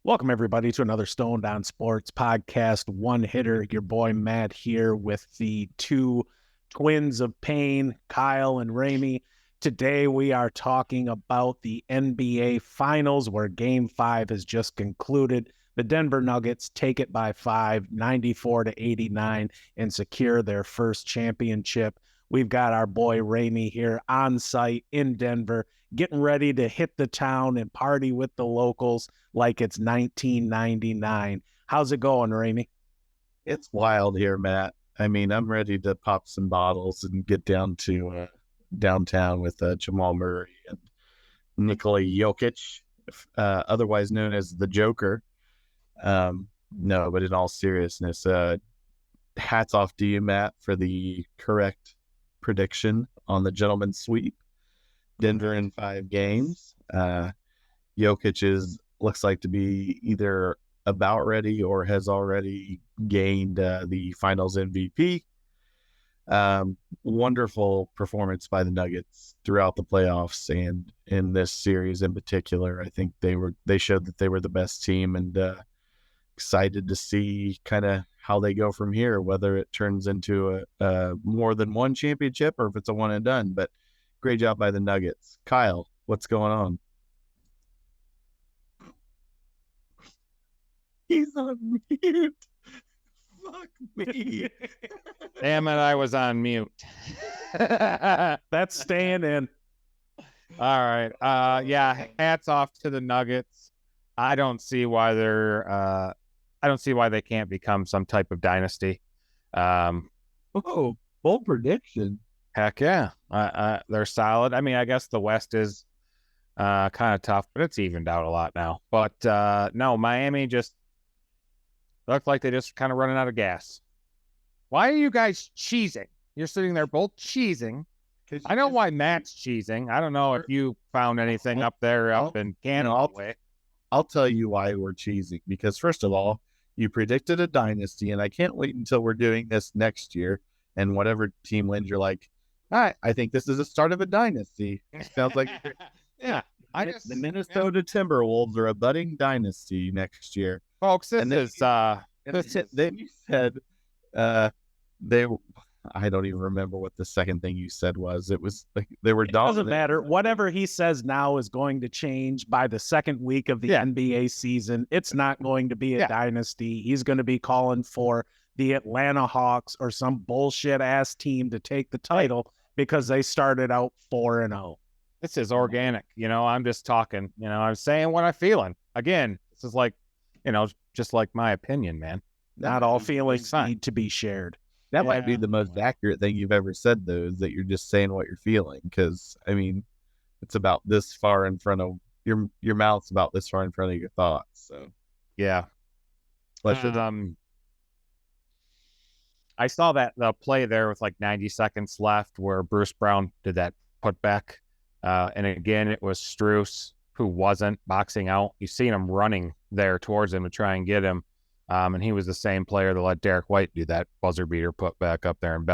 Welcome, everybody, to another Stoned on Sports podcast. One hitter, your boy Matt here with the two twins of pain, Kyle and Ramey. Today, we are talking about the NBA Finals, where Game 5 has just concluded. The Denver Nuggets take it by 5, 94-89, and secure their first championship. We've got our boy Ramey here on site in Denver, getting ready to hit the town and party with the locals like it's 1999. How's it going, Ramey? It's wild here, Matt. I mean, I'm ready to pop some bottles and get down to downtown with Jamal Murray and Nikola Jokic, otherwise known as the Joker. No, but in all seriousness, hats off to you, Matt, for the correct prediction on the gentleman's sweep. Denver in 5 games. Jokic looks like to be either about ready or has already gained the finals MVP. Wonderful performance by the Nuggets throughout the playoffs and in this series in particular. I think they showed that they were the best team, and excited to see kind of how they go from here, whether it turns into a more than one championship or if it's a one and done. But great job by the Nuggets. Kyle, what's going on? He's on mute. Fuck me. Damn it, I was on mute. That's staying in. All right. Yeah, hats off to the Nuggets. I don't see why they can't become some type of dynasty. Oh, bold prediction. Heck yeah. They're solid. I mean, I guess the West is kind of tough, but it's evened out a lot now. But no, Miami just looked like they just kind of running out of gas. Why are you guys cheesing? You're sitting there both cheesing. I know why Matt's cheesing. I don't know if you found anything up there up in Canada. I'll tell you why we're cheesing. Because first of all, you predicted a dynasty, and I can't wait until we're doing this next year. And whatever team wins, you're like, all right, I think this is the start of a dynasty. Sounds like, yeah. The Minnesota Timberwolves are a budding dynasty next year. Folks, then you said I don't even remember what the second thing you said was. It was like they were dominant. Doesn't matter. Whatever he says now is going to change by the second week of the NBA season. It's not going to be a dynasty. He's going to be calling for the Atlanta Hawks or some bullshit ass team to take the title because they started out 4-0. This is organic. I'm just talking. I'm saying what I'm feeling. Again, this is like, just like my opinion, man. Not all feelings need to be shared. That might be the most accurate thing you've ever said, though, is that you're just saying what you're feeling. Because, I mean, it's about this far in front of your mouth's about this far in front of your thoughts. So, yeah. I saw the play there with like 90 seconds left where Bruce Brown did that putback. And again, it was Strus who wasn't boxing out. You seen him running there towards him to try and get him. And he was the same player that let Derek White do that buzzer beater put back up there in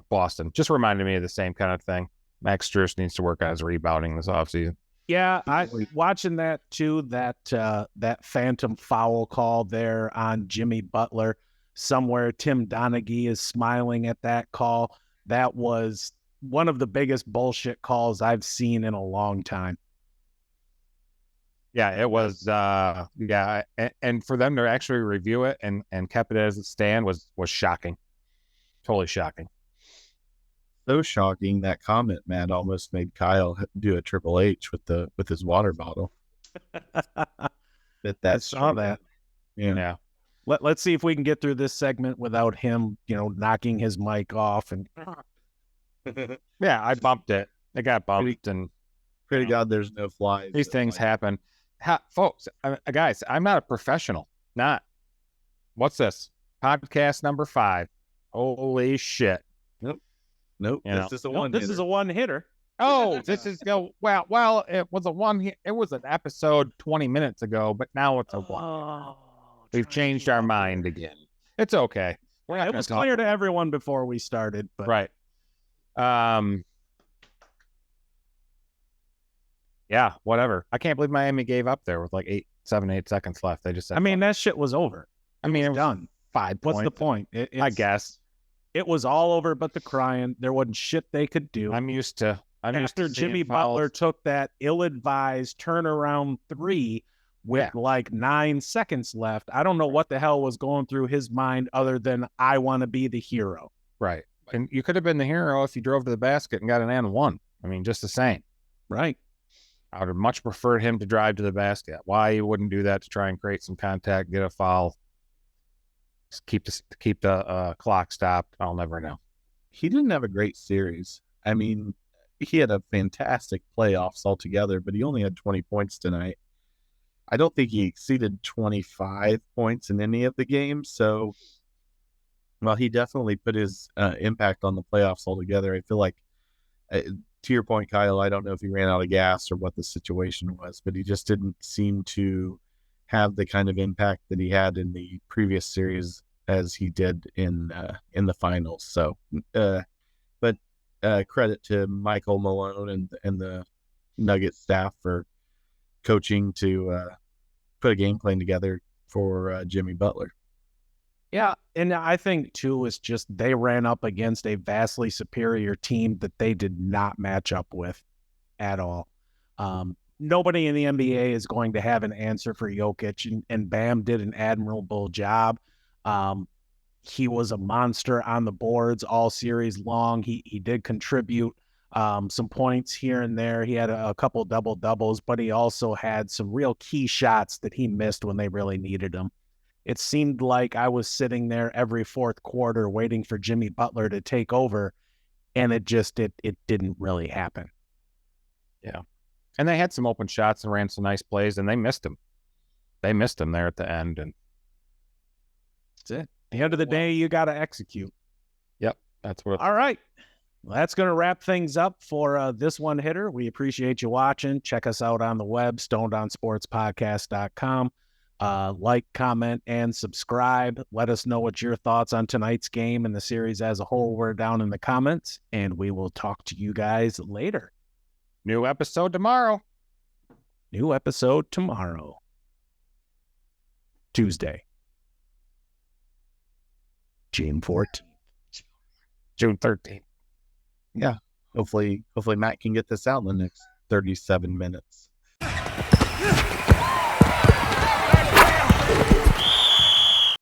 Boston. Just reminded me of the same kind of thing. Max Strus needs to work on his rebounding this offseason. Yeah, I watching that too, that phantom foul call there on Jimmy Butler. Somewhere Tim Donaghy is smiling at that call. That was one of the biggest bullshit calls I've seen in a long time. Yeah, it was. And for them to actually review it and kept it as it stand was shocking. Totally shocking. So shocking that comment, Matt, almost made Kyle do a Triple H with his water bottle. I saw that. Yeah. Let's see if we can get through this segment without him, knocking his mic off. And yeah, I bumped it. It got bumped, and pray to God there's no flies. These things happen. Folks, guys, I'm not a professional. What's this? Podcast number 5. Holy shit. Nope. This is a one. This is a one hitter. Oh, this is well. It was a one. It was an episode 20 minutes ago, but now it's a one. We've changed our mind again. It's okay. It was clear to everyone before we started, but right. Yeah, whatever. I can't believe Miami gave up there with like 7, 8 seconds left. They just said, I mean, that shit was over. I mean, It it was was done. 5 What's the points. point? I guess. It was all over but the crying. There wasn't shit they could do. I'm used to After seeing Jimmy fouls. Butler took that ill-advised turnaround 3 with like 9 seconds left, I don't know what the hell was going through his mind other than I want to be the hero. Right. And you could have been the hero if you drove to the basket and got an and one. I mean, just the same. Right. I would have much preferred him to drive to the basket. Why he wouldn't do that to try and create some contact, get a foul, just keep the clock stopped, I'll never know. He didn't have a great series. I mean, he had a fantastic playoffs altogether, but he only had 20 points tonight. I don't think he exceeded 25 points in any of the games. So, well, he definitely put his impact on the playoffs altogether. I feel like, to your point, Kyle, I don't know if he ran out of gas or what the situation was, but he just didn't seem to have the kind of impact that he had in the previous series as he did in the finals. So, but credit to Michael Malone and the Nuggets staff for coaching to put a game plan together for Jimmy Butler. Yeah, and I think too it's just they ran up against a vastly superior team that they did not match up with at all. Nobody in the NBA is going to have an answer for Jokic, and Bam did an admirable job. He was a monster on the boards all series long. He did contribute some points here and there. He had a couple double doubles, but he also had some real key shots that he missed when they really needed him. It seemed like I was sitting there every fourth quarter waiting for Jimmy Butler to take over, and it didn't really happen. Yeah. And they had some open shots and ran some nice plays, and they missed him. They missed him there at the end, and that's it. At the end of the day, you got to execute. Yep, that's what. All right. Well, that's going to wrap things up for this one hitter. We appreciate you watching. Check us out on the web, stonedonsportspodcast.com. Like, comment, and subscribe. Let us know what your thoughts on tonight's game and the series as a whole were down in the comments, and we will talk to you guys later. New episode tomorrow. Tuesday. June 14th. June 13th. Yeah. Hopefully Matt can get this out in the next 37 minutes.